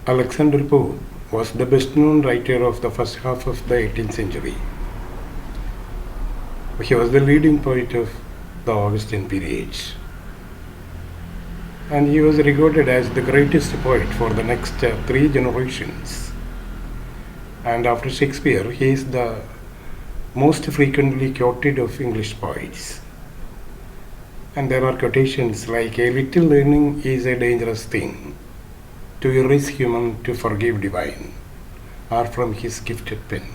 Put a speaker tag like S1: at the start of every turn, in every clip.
S1: Alexander Pope was the best-known writer of the first half of the 18th century. He was the leading poet of the Augustan period, and he was regarded as the greatest poet for the next three generations. And after Shakespeare, he is the most frequently quoted of English poets. And there are quotations like, "A little learning is a dangerous thing. To err is human, to forgive divine," are from his gifted pen.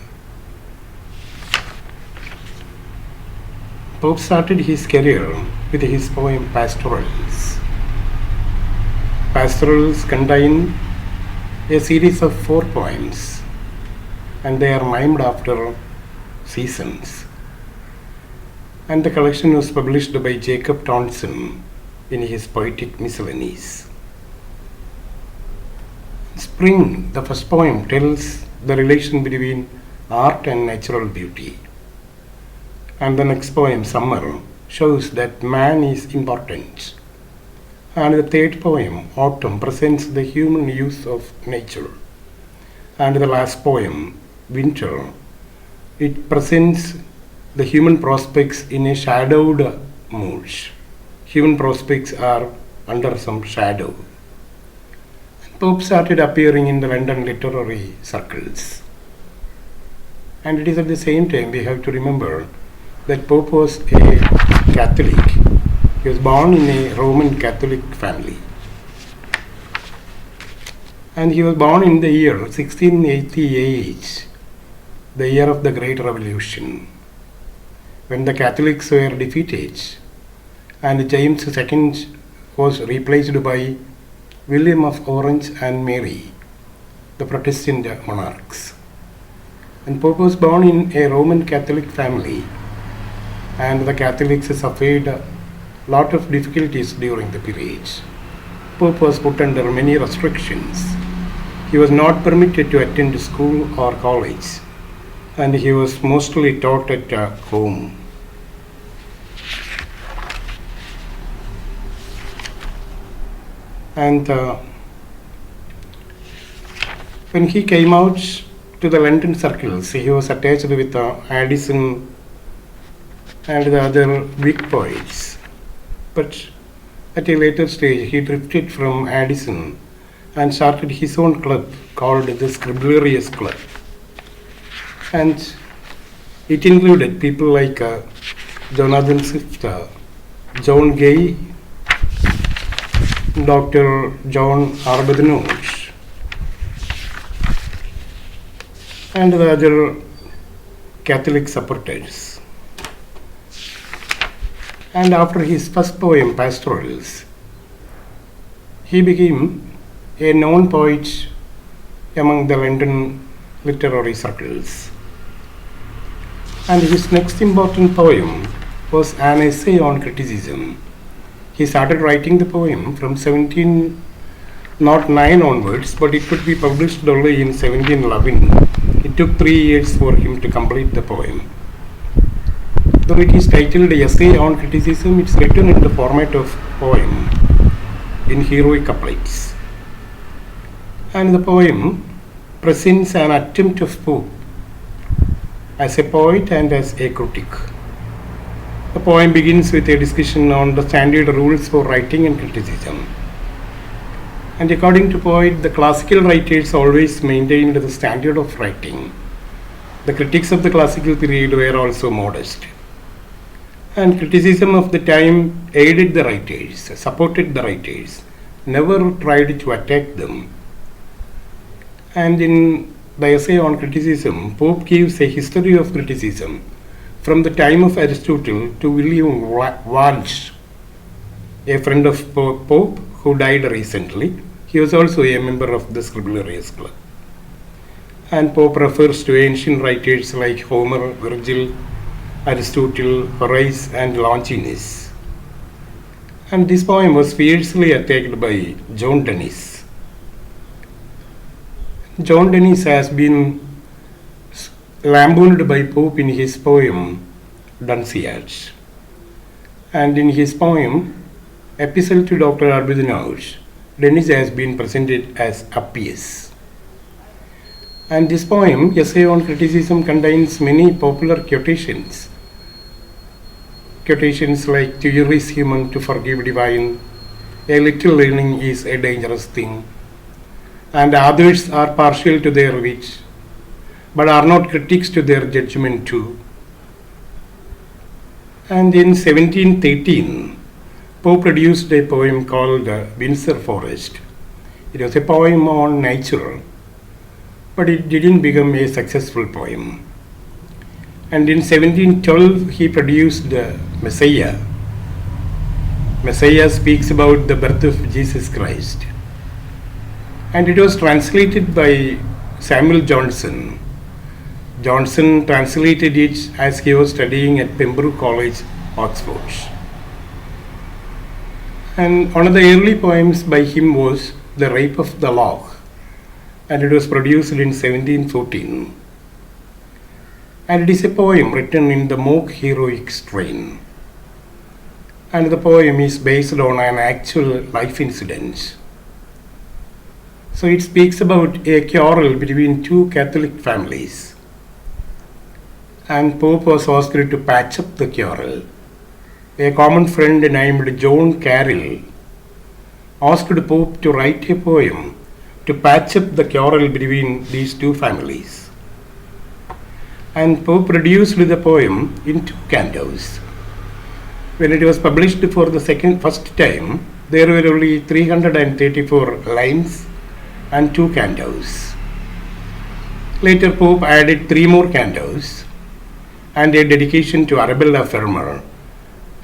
S1: Pope started his career with his poem Pastorals. Pastorals contain a series of 4 poems, and they are named after seasons. And the collection was published by Jacob Tonson in his Poetic Miscellanies. Spring, the first poem, tells the relation between art and natural beauty. And the next poem, Summer, shows that man is important. And the third poem, Autumn, presents the human use of nature. And the last poem, Winter, it presents the human prospects in a shadowed mood. Human prospects are under some shadow. Pope started appearing in the London literary circles. And it is at the same time we have to remember that Pope was a Catholic. He was born in a Roman Catholic family. And he was born in the year 1688, the year of the Great Revolution, when the Catholics were defeated and James II was replaced by William of Orange and Mary, the Protestant monarchs. And Pope was born in a Roman Catholic family, and the Catholics suffered a lot of difficulties during the period. Pope was put under many restrictions. He was not permitted to attend school or college, and he was mostly taught at home. And when he came out to the London circles, he was attached with Addison and the other big poets. But at a later stage, he drifted from Addison and started his own club called the Scribblerious Club. And it included people like Jonathan Swift, John Gay, Dr. John Arbuthnot, and the other Catholic supporters. And after his first poem, Pastorals, he became a known poet among the London literary circles. And his next important poem was an essay on criticism. He started writing the poem from 1709 onwards, but it could be published only in 1711. It took 3 years for him to complete the poem. Though it is titled Essay on Criticism, it's written in the format of poem in heroic couplets. And the poem presents an attempt of Pope as a poet and as a critic. The poem begins with a discussion on the standard rules for writing and criticism. And according to Poet, the classical writers always maintained the standard of writing. The critics of the classical period were also modest. And criticism of the time aided the writers, supported the writers, never tried to attack them. And in the essay on criticism, Pope gives a history of criticism from the time of Aristotle to William Walsh, a friend of Pope who died recently. He was also a member of the Scribblerious Club. And Pope refers to ancient writers like Homer, Virgil, Aristotle, Horace, and Longinus. And this poem was fiercely attacked by John Dennis. John Dennis has been lampooned by Pope in his poem Dunciads. And in his poem Epistle to Dr. Arbuthnot, Dennis has been presented as appious. And this poem, Essay on Criticism, contains many popular quotations. Quotations like, "To err is human, to forgive divine, a little learning is a dangerous thing, and others are partial to their wit, but are not critics to their judgment too." And in 1713, Pope produced a poem called Windsor Forest. It was a poem on nature, but it didn't become a successful poem. And in 1712, he produced Messiah. Messiah speaks about the birth of Jesus Christ. And it was translated by Samuel Johnson. Johnson translated it as he was studying at Pembroke College, Oxford. And one of the early poems by him was The Rape of the Lock, and it was produced in 1714. And it is a poem written in the mock heroic strain. And the poem is based on an actual life incident. So it speaks about a quarrel between two Catholic families. And Pope was asked to patch up the quarrel. A common friend named John Carroll asked the Pope to write a poem to patch up the quarrel between these two families. And Pope produced the poem in 2 cantos. When it was published for the first time, there were only 334 lines and 2 cantos. Later, Pope added 3 more cantos and a dedication to Arabella Fermor.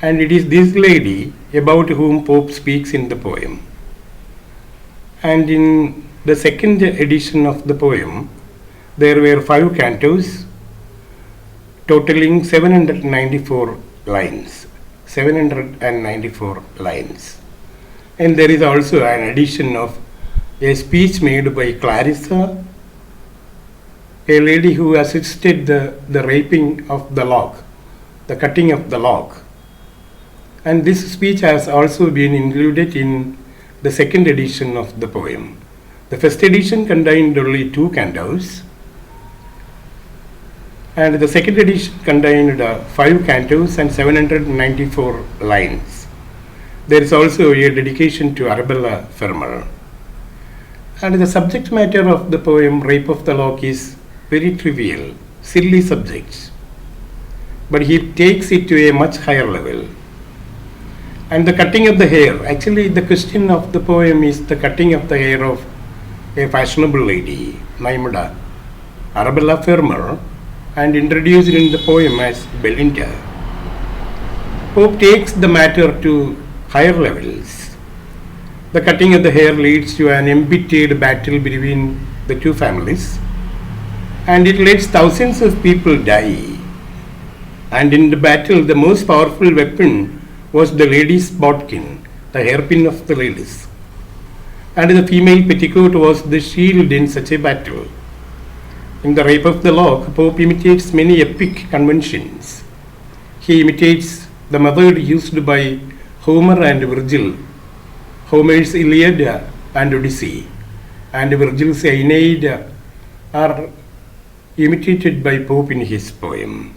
S1: And it is this lady about whom Pope speaks in the poem. And in the second edition of the poem, there were 5 cantos, totaling 794 lines. 794 lines. And there is also an edition of a speech made by Clarissa, a lady who assisted the raping of the lock, the cutting of the lock. And this speech has also been included in the second edition of the poem. The first edition contained only 2 cantos, and the second edition contained 5 cantos and 794 lines. There is also a dedication to Arabella Fermor. And the subject matter of the poem, Rape of the Lock, is very trivial, silly subject. But he takes it to a much higher level. And the cutting of the hair, actually the question of the poem is the cutting of the hair of a fashionable lady named Arabella Fermor, and introduced in the poem as Belinda. Pope takes the matter to higher levels. The cutting of the hair leads to an embittered battle between the two families, and it lets thousands of people die. And in the battle, the most powerful weapon was the lady's bodkin, the hairpin of the ladies. And the female petticoat was the shield in such a battle. In The Rape of the Lock, Pope imitates many epic conventions. He imitates the method used by Homer and Virgil, Homer's Iliad and Odyssey, and Virgil's Aeneid are imitated by Pope in his poem.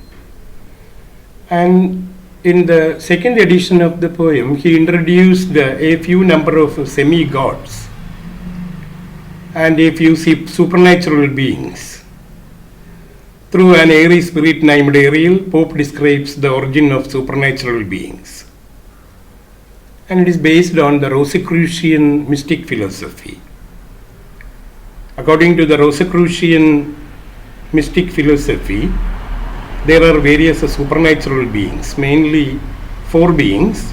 S1: And in the second edition of the poem, he introduced a few number of semi-gods and a few supernatural beings. Through an airy spirit named Ariel, Pope describes the origin of supernatural beings. And it is based on the Rosicrucian mystic philosophy. According to the Rosicrucian mystic philosophy, there are various supernatural beings, mainly 4 beings: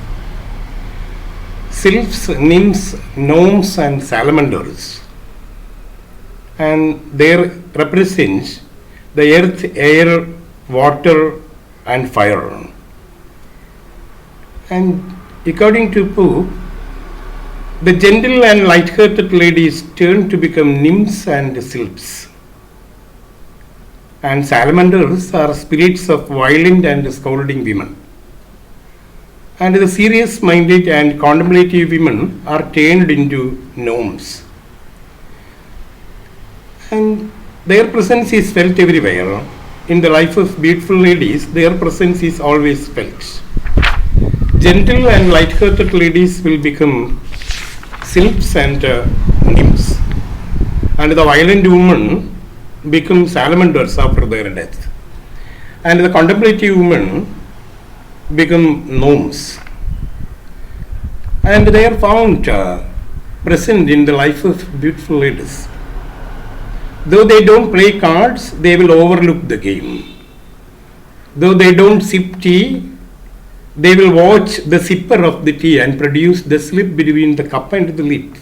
S1: sylphs, nymphs, gnomes, and salamanders. And they represent the earth, air, water, and fire. And according to Pope, the gentle and light-hearted ladies turn to become nymphs and sylphs. And salamanders are spirits of violent and scolding women. And the serious-minded and contemplative women are turned into gnomes. And their presence is felt everywhere. In the life of beautiful ladies, their presence is always felt. Gentle and light-hearted ladies will become sylphs and nymphs. And the violent women become salamanders after their death. And the contemplative women become gnomes. And they are found present in the life of beautiful ladies. Though they don't play cards, they will overlook the game. Though they don't sip tea, they will watch the sipper of the tea and produce the slip between the cup and the lip.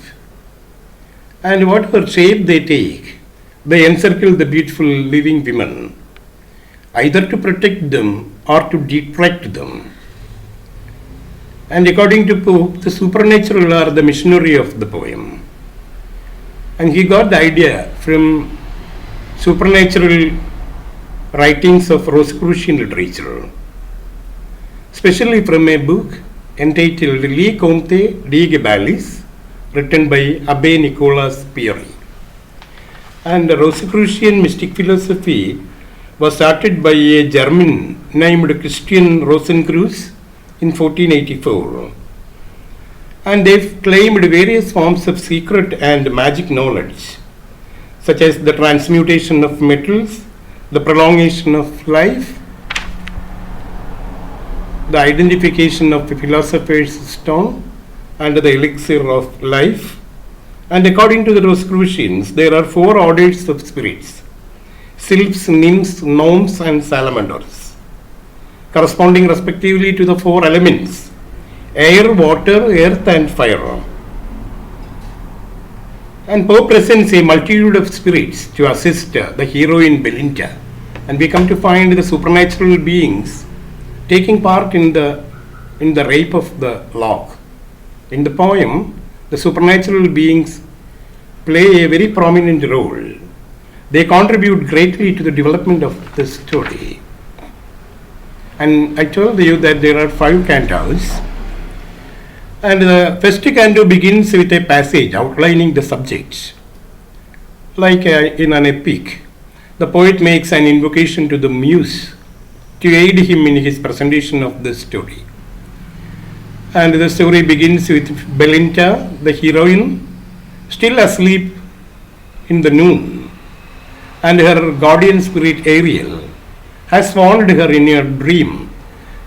S1: And whatever shape they take, they encircle the beautiful living women, either to protect them or to detract them. And according to Pope, the supernatural are the missionary of the poem. And he got the idea from supernatural writings of Rosicrucian literature, especially from a book entitled Les Contes de Gabalis, written by Abbe Nicolas Pieri. And the Rosicrucian mystic philosophy was started by a German named Christian Rosenkreuz in 1484. And they claimed various forms of secret and magic knowledge, such as the transmutation of metals, the prolongation of life, the identification of the philosopher's stone, and the elixir of life. And according to the Rosicrucians, there are 4 orders of spirits: sylphs, nymphs, gnomes, and salamanders, corresponding respectively to the 4 elements: air, water, earth, and fire. And Pope presents a multitude of spirits to assist the heroine Belinda, and we come to find the supernatural beings taking part in the rape of the lock. In the poem, the supernatural beings play a very prominent role. They contribute greatly to the development of the story. And I told you that there are 5 cantos. And the first canto begins with a passage outlining the subject. Like in an epic, the poet makes an invocation to the muse to aid him in his presentation of the story. And the story begins with Belinda, the heroine, still asleep in the noon, and her guardian spirit Ariel has warned her in her dream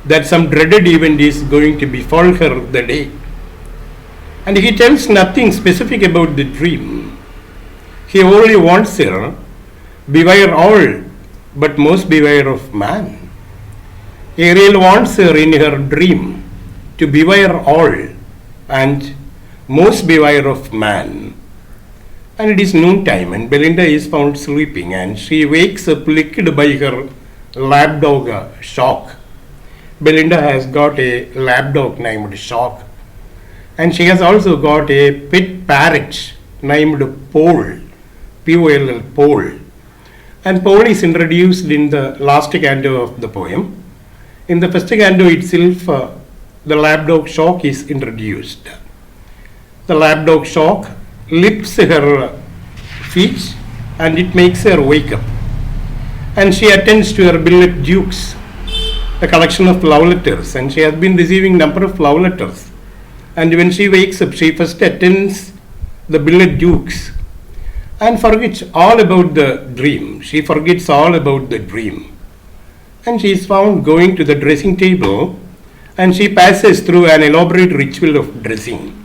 S1: that some dreaded event is going to befall her the day. And he tells nothing specific about the dream. He only warns her, beware all, but most beware of man. Ariel warns her in her dream to beware all and most beware of man. And it is noontime, and Belinda is found sleeping, and she wakes up licked by her lapdog Shock. Belinda has got a lapdog named Shock, and she has also got a pet parrot named Pole, P-O-L-L, Pole. And Pole is introduced in the last canto of the poem. In the first canto itself, the lapdog Shock is introduced. The lapdog Shock lifts her feet and it makes her wake up. And she attends to her beloved dukes, a collection of love letters, and she has been receiving number of love letters. And when she wakes up, she first attends the beloved dukes and forgets all about the dream. She forgets all about the dream. And she is found going to the dressing table, and she passes through an elaborate ritual of dressing.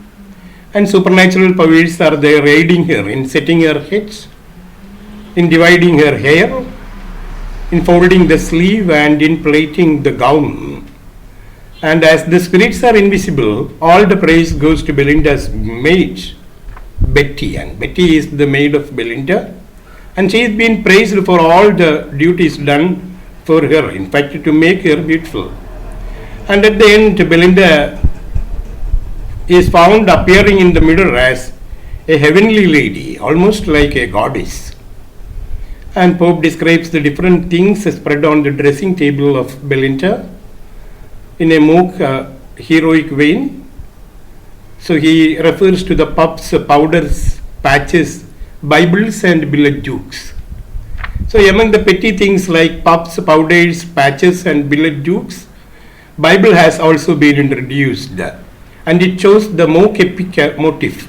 S1: And supernatural powers are there aiding her in setting her head, in dividing her hair, in folding the sleeve, and in plaiting the gown. And as the spirits are invisible, all the praise goes to Belinda's maid, Betty. And Betty is the maid of Belinda, and she is being praised for all the duties done for her, in fact, to make her beautiful. And at the end, Belinda is found appearing in the mirror as a heavenly lady, almost like a goddess. And Pope describes the different things spread on the dressing table of Belinda in a mock heroic vein. So he refers to the puffs, powders, patches, Bibles and billet dukes. So among the petty things like puffs, powders, patches and billet dukes, Bible has also been introduced, and it shows the mock epic motif.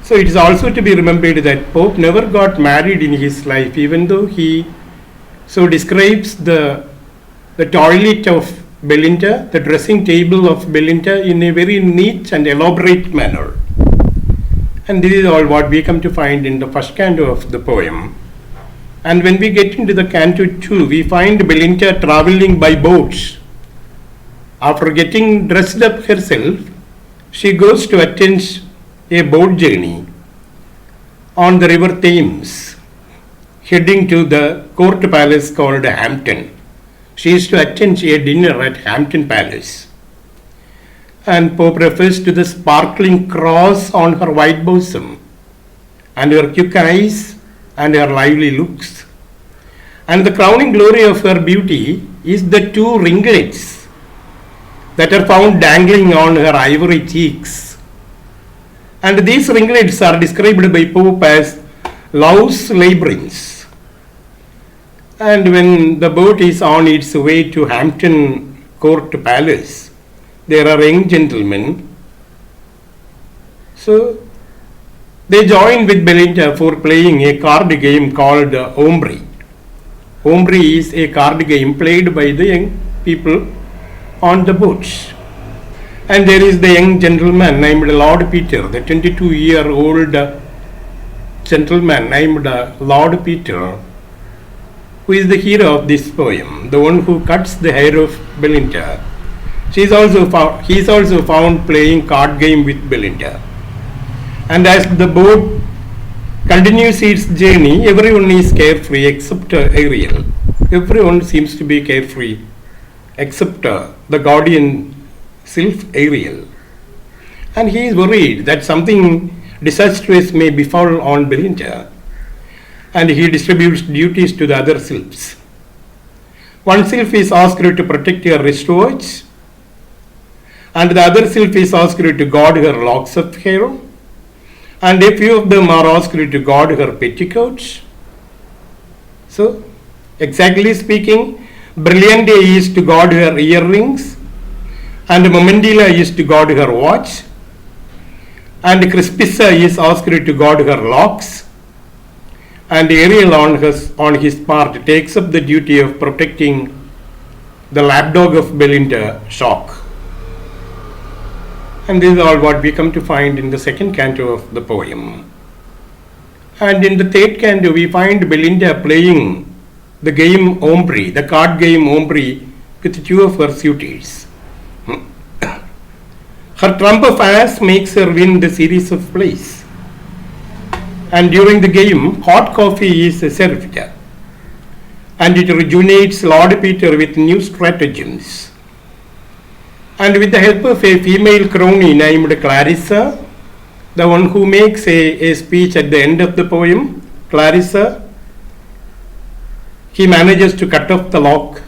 S1: So it is also to be remembered that Pope never got married in his life, even though he so describes the toilet of Belinda, the dressing table of Belinda in a very neat and elaborate manner. And this is all what we come to find in the first canto of the poem. And when we get into the canto 2, we find Belinda traveling by boats. After getting dressed up herself, she goes to attend a boat journey on the river Thames, heading to the court palace called Hampton. She is to attend a dinner at Hampton Palace. And Pope refers to the sparkling cross on her white bosom, and her quick eyes, and her lively looks. And the crowning glory of her beauty is the two ringlets that are found dangling on her ivory cheeks. And these ringlets are described by Pope as love's labyrinths. And when the boat is on its way to Hampton Court Palace, there are young gentlemen. So they join with Belinda for playing a card game called Ombre. Ombre is a card game played by the young people on the boats. And there is the young gentleman named Lord Peter, the 22-year-old gentleman named Lord Peter, who is the hero of this poem, the one who cuts the hair of Belinda. He is also found playing card game with Belinda. And as the boat continues its journey, everyone is carefree except Ariel. Everyone seems to be carefree except the guardian sylph Ariel. And he is worried that something disastrous may befall on Belinda, and he distributes duties to the other sylphs. One sylph is asked to protect her wristwatch, and the other sylph is asked to guard her locks of hair, and a few of them are asked to guard her petticoats. So, exactly speaking, Brilliante is to guard her earrings, and Momendilla is to guard her watch, and Crispissa is asked to guard her locks, and Ariel on his part takes up the duty of protecting the lapdog of Belinda, Shock. And this is all what we come to find in the second canto of the poem. And in the third canto, we find Belinda playing the game Ombre, the card game Ombre, with two of her suitors. Her trump of ass makes her win the series of plays. And during the game, hot coffee is served, and it rejuvenates Lord Peter with new stratagems. And with the help of a female crony named Clarissa, the one who makes a speech at the end of the poem, Clarissa, he manages to cut off the lock.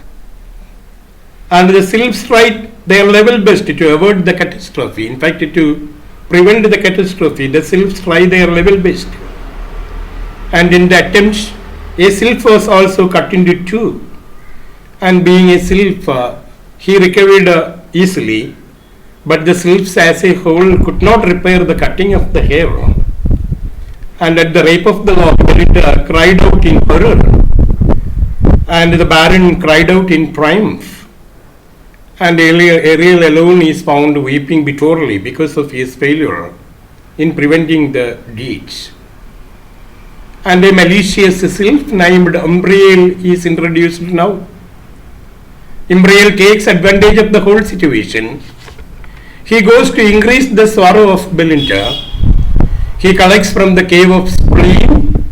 S1: And the sylphs try their level best to avoid the catastrophe. In fact, to prevent the catastrophe, the sylphs try their level best. And in the attempt, a sylph was also cut into two. And being a sylph, he recovered easily, but the sylphs as a whole could not repair the cutting of the hair. And at the rape of the lock, Belinda cried out in horror, and the Baron cried out in triumph. And Ariel alone is found weeping bitterly because of his failure in preventing the deeds. And a malicious sylph named Umbriel is introduced now. Umbriel takes advantage of the whole situation. He goes to increase the sorrow of Belinda. He collects from the cave of spleen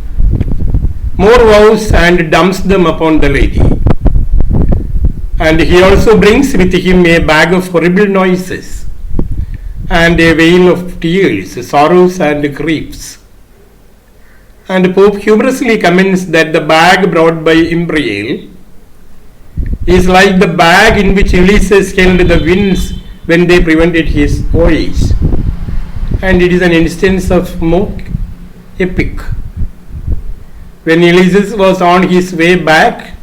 S1: more vows and dumps them upon the lady. And he also brings with him a bag of horrible noises and a veil of tears, sorrows and griefs. And Pope humorously comments that the bag brought by Umbriel is like the bag in which Ulysses held the winds when they prevented his voyage. And it is an instance of mock epic. When Ulysses was on his way back,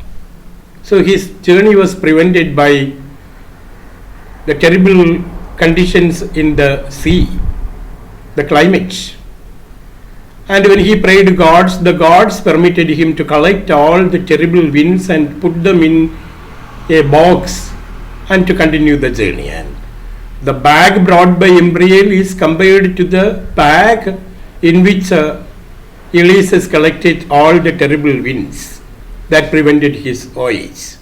S1: so his journey was prevented by the terrible conditions in the sea, the climate. And when he prayed gods, the gods permitted him to collect all the terrible winds and put them in a box and to continue the journey. And the bag brought by Umbriel is compared to the bag in which Ulysses collected all the terrible winds that prevented his voyage.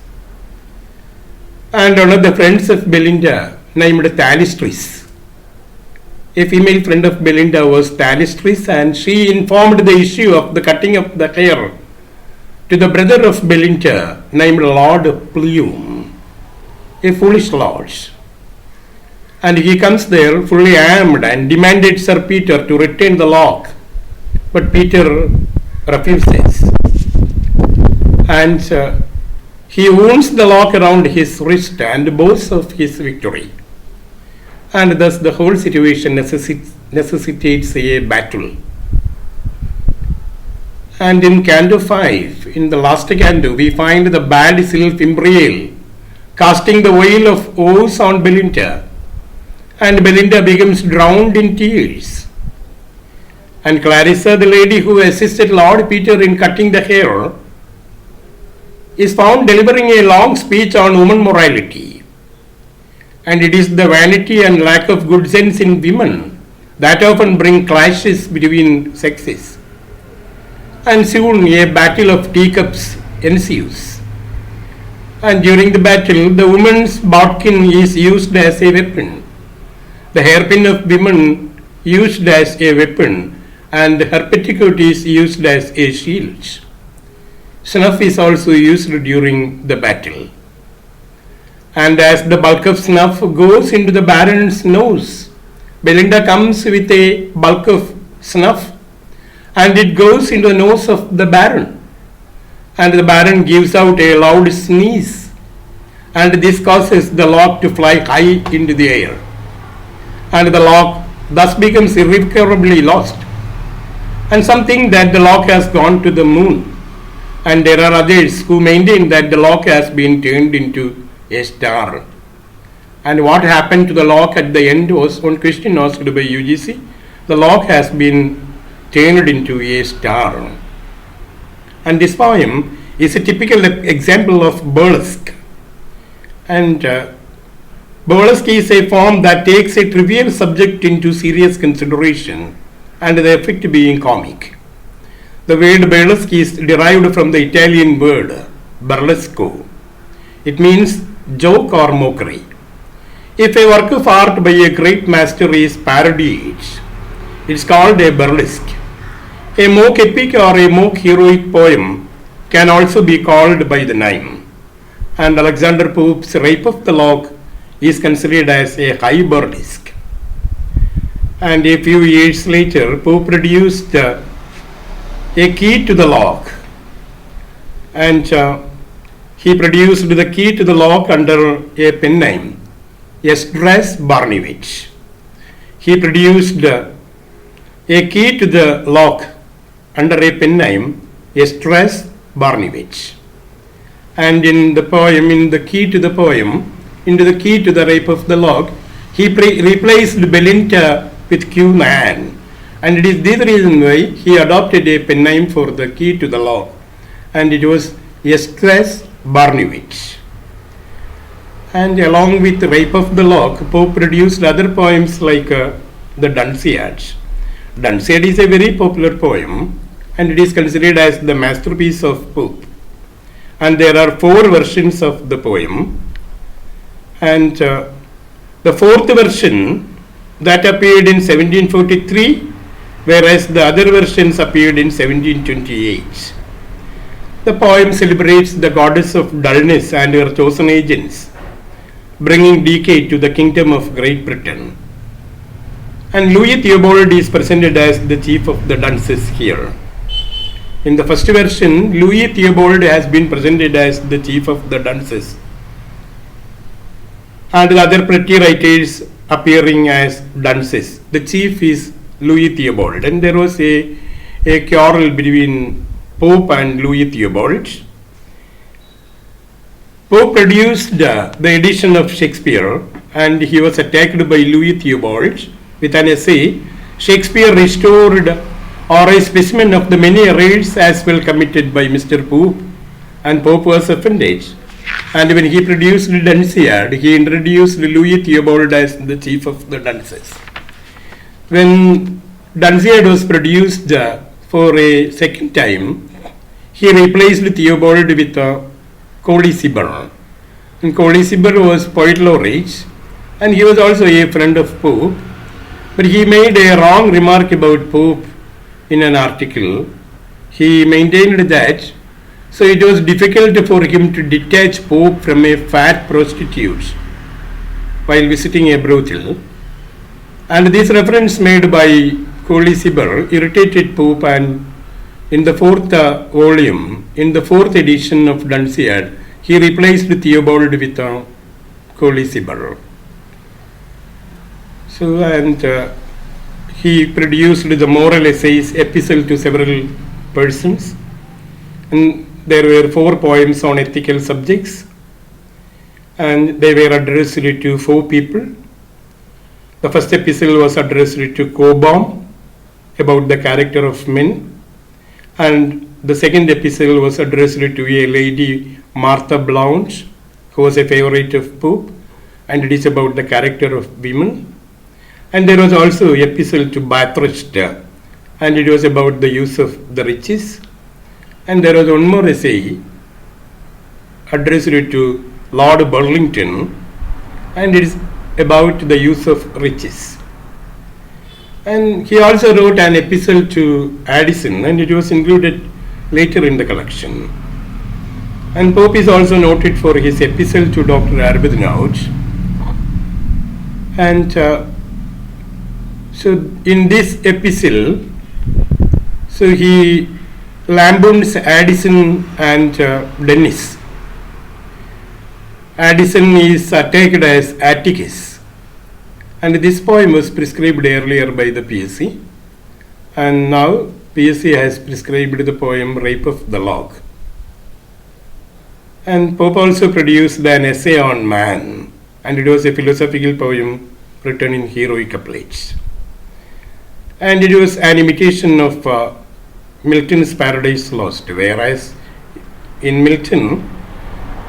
S1: And one of the friends of Belinda, named Thalestris, a female friend of Belinda was Thalestris, and she informed the issue of the cutting of the hair to the brother of Belinda, named Lord Plume, a foolish lord. And he comes there fully armed and demanded Sir Peter to retain the lock. But Peter refuses. And he wounds the lock around his wrist and boasts of his victory. And thus the whole situation necessitates a battle. And in Canto 5, in the last canto, we find the bad sylph Umbriel casting the veil of woes on Belinda. And Belinda becomes drowned in tears. And Clarissa, the lady who assisted Lord Peter in cutting the hair, is found delivering a long speech on woman morality. And it is the vanity and lack of good sense in women that often bring clashes between sexes. And soon a battle of teacups ensues. And during the battle, the woman's bodkin is used as a weapon, the hairpin of women used as a weapon, and her petticoat is used as a shield. Snuff is also used during the battle. And as the bulk of snuff goes into the baron's nose, Belinda comes with a bulk of snuff, and it goes into the nose of the baron. And the baron gives out a loud sneeze, and this causes the lock to fly high into the air. And the lock thus becomes irrecoverably lost. And some think that the lock has gone to the moon, and there are others who maintain that the lock has been turned into a star. And what happened to the lock at the end was one question asked by UGC. The lock has been turned into a star. And this poem is a typical example of burlesque. And burlesque is a form that takes a trivial subject into serious consideration, and the effect being comic. The word burlesque is derived from the Italian word burlesco. It means joke or mockery. If a work of art by a great master is parodied, it's called a burlesque. A mock epic or a mock heroic poem can also be called by the name. And Alexander Pope's Rape of the Lock is considered as a high burlesque. And a few years later, Pope produced a key to the lock. And he produced the key to the lock under a pen name, Esdras Barnevich. He produced a key to the lock under a pen name, Esdras Barnevich. And in the poem, in the key to the poem, into the key to the Rape of the Lock, he replaced Belinda with Q Man. And it is this reason why he adopted a pen name for the key to the lock. And it was Esdras Barnevich. And along with the Rape of the Lock, Pope produced other poems like the Dunciad. Dunciad is a very popular poem, and it is considered as the masterpiece of Pope. And there are 4 versions of the poem. And the 4th version that appeared in 1743, whereas the other versions appeared in 1728. The poem celebrates the goddess of dullness and her chosen agents, bringing decay to the kingdom of Great Britain. And Louis Theobald is presented as the chief of the dunces here. In the first version, Louis Theobald has been presented as the chief of the dunces. and the other petty writers appearing as dunces. The chief is Louis Theobald, and there was a quarrel between Pope and Louis Theobald. Pope produced the edition of Shakespeare, and he was attacked by Louis Theobald with an essay, Shakespeare Restored, or a specimen of the many errors as well committed by Mr. Pope, and Pope was offended. And when he produced Dunciad, he introduced Louis Theobald as the chief of the dunces. When Dunciad was produced for a second time, he replaced Theobald with Colisiber. And Colisiber was poet laureate, and he was also a friend of Pope, but he made a wrong remark about Pope in an article. He maintained that so it was difficult for him to detach Pope from a fat prostitute while visiting a brothel. And this reference made by Colisiber irritated Pope, and in the fourth volume, in the fourth edition of Dunciad, he replaced Theobald with Colisiber. So, and he produced the moral essays, Epistle to Several Persons, and there were 4 poems on ethical subjects, and they were addressed to 4 people. The first epistle was addressed to Cobham about the character of men, and the second epistle was addressed to a lady, Martha Blount, who was a favorite of Pope, and it is about the character of women. And there was also an epistle to Bathurst, and it was about the use of the riches. And there was one more essay addressed to Lord Burlington, and it is about the use of riches. And he also wrote an epistle to Addison, and it was included later in the collection. And Pope is also noted for his epistle to Dr. Arbuthnot. And so in this epistle, so he lampoons Addison and Dennis. Addison is attacked as Atticus, and this poem was prescribed earlier by the PSC, and now PSC has prescribed the poem Rape of the Lock. And Pope also produced an essay on man, and it was a philosophical poem written in heroic couplets. And it was an imitation of Milton's Paradise Lost, whereas in Milton,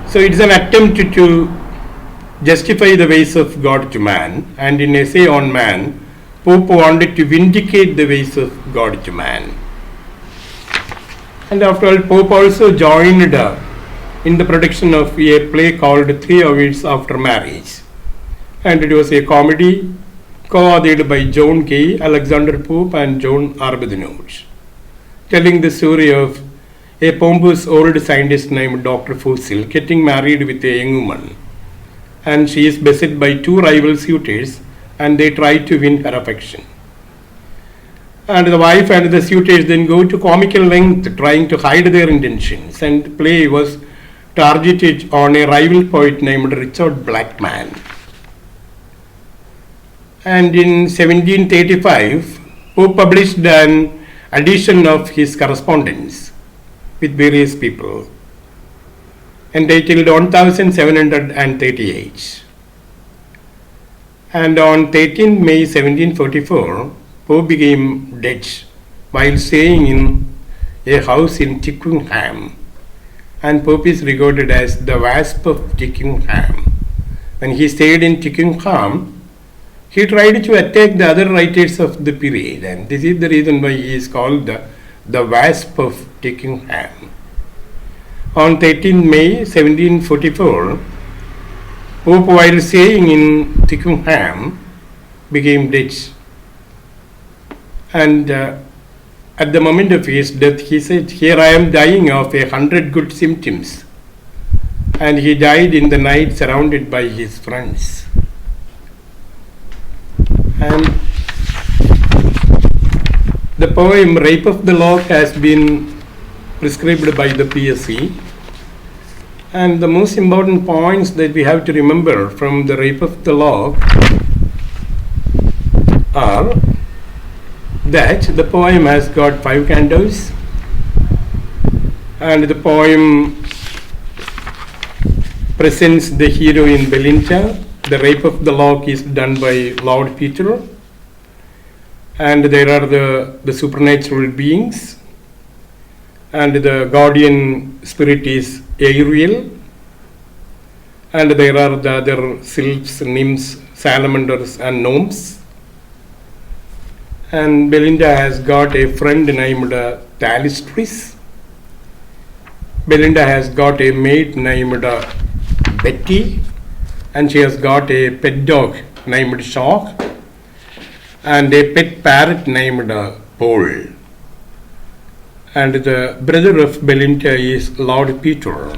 S1: so it's an attempt to justify the ways of God to man, and in Essay on Man, Pope wanted to vindicate the ways of God to man. And after all, Pope also joined in the production of a play called 3 Hours After Marriage, and it was a comedy co-authored by John Kay, Alexander Pope, and John Arbuthnot, telling the story of a pompous old scientist named Dr. Fossil getting married with a young woman, and she is beset by 2 rival suitors, and they try to win her affection. And the wife and the suitors then go to comical length trying to hide their intentions, and the play was targeted on a rival poet named Richard Blackman. And in 1735, Pope published an edition of his correspondence with various people, entitled 1738. And on 13 May 1744, Pope became dead while staying in a house in Twickenham, and Pope is regarded as the Wasp of Twickenham. When he stayed in Twickenham, he tried to attack the other writers of the period, and this is the reason why he is called the Wasp of Twickenham. On 13 May 1744, Pope, while staying in Twickenham, became dead. And at the moment of his death, he said, "Here I am dying of 100 good symptoms." And he died in the night surrounded by his friends. And the poem Rape of the Lock has been prescribed by the PSC, And the most important points that we have to remember from the Rape of the Lock are that the poem has got 5 cantos, and the poem presents the heroine Belinda. The Rape of the Lock is done by Lord Peter, and there are the supernatural beings, and the guardian spirit is Ariel, and there are the other sylphs, nymphs, salamanders and gnomes. And Belinda has got a friend named Thalistris. Belinda has got a maid named Betty, and she has got a pet dog named Shock and a pet parrot named Paul. And the brother of Belinda is Lord Peter.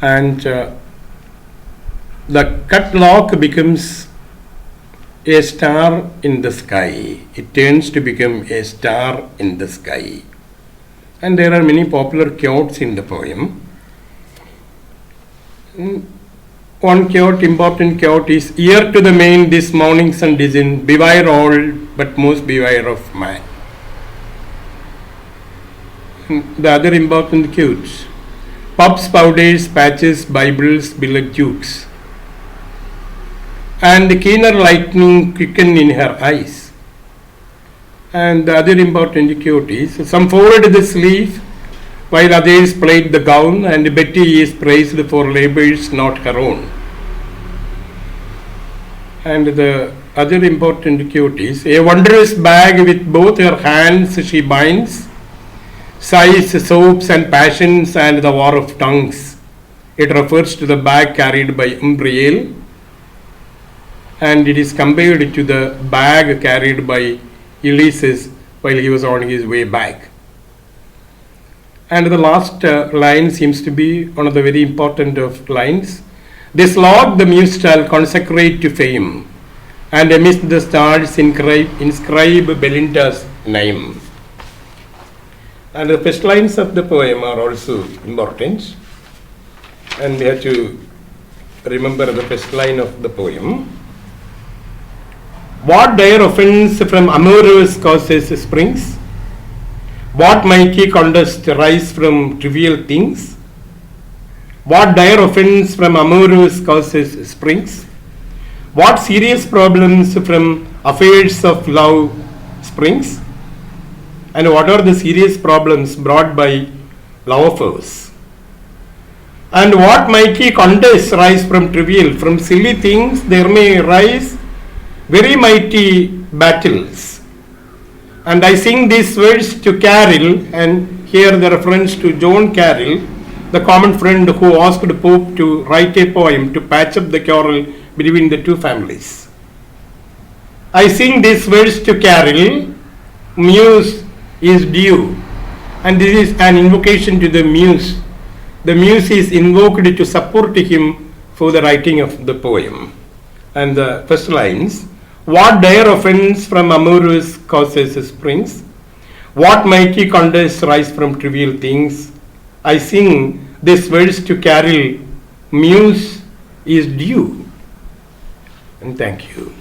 S1: And the cut lock becomes a star in the sky. It turns to become a star in the sky. And there are many popular quotes in the poem. One quote, important quote is, "Ear to the main this morning sun disin, beware all, but most beware of man." The other important quotes, "Pups, powders, patches, Bibles, billet dukes, and the keener lightning quicken in her eyes." And the other important quote is, "Some folded the sleeve, while others played the gown, and Betty is praised for labors not her own." And the other important quote is, "A wondrous bag with both her hands she binds, sighs, soaps and passions and the war of tongues." It refers to the bag carried by Umbriel, and it is compared to the bag carried by Ulysses while he was on his way back. And the last line seems to be one of the very important of lines. "This log the muse shall consecrate to fame, and amidst the stars inscribe Belinda's name." And the first lines of the poem are also important, and we have to remember the first line of the poem. "What dire offense from amorous causes springs? What mighty contest rise from trivial things? What dire offense from amorous causes springs? What serious problems from affairs of love springs? And what are the serious problems brought by love affairs? And what mighty contests rise from trivial? From silly things there may rise very mighty battles. And I sing these words to Carroll," and here the reference to John Carroll, the common friend who asked the Pope to write a poem to patch up the quarrel between the two families. "I sing these words to Carroll, muse is due." And this is an invocation to the muse. The muse is invoked to support him for the writing of the poem. And the first lines, "What dire offense from amorous causes springs? What mighty contests rise from trivial things? I sing this verse to Carroll, muse is due." And thank you.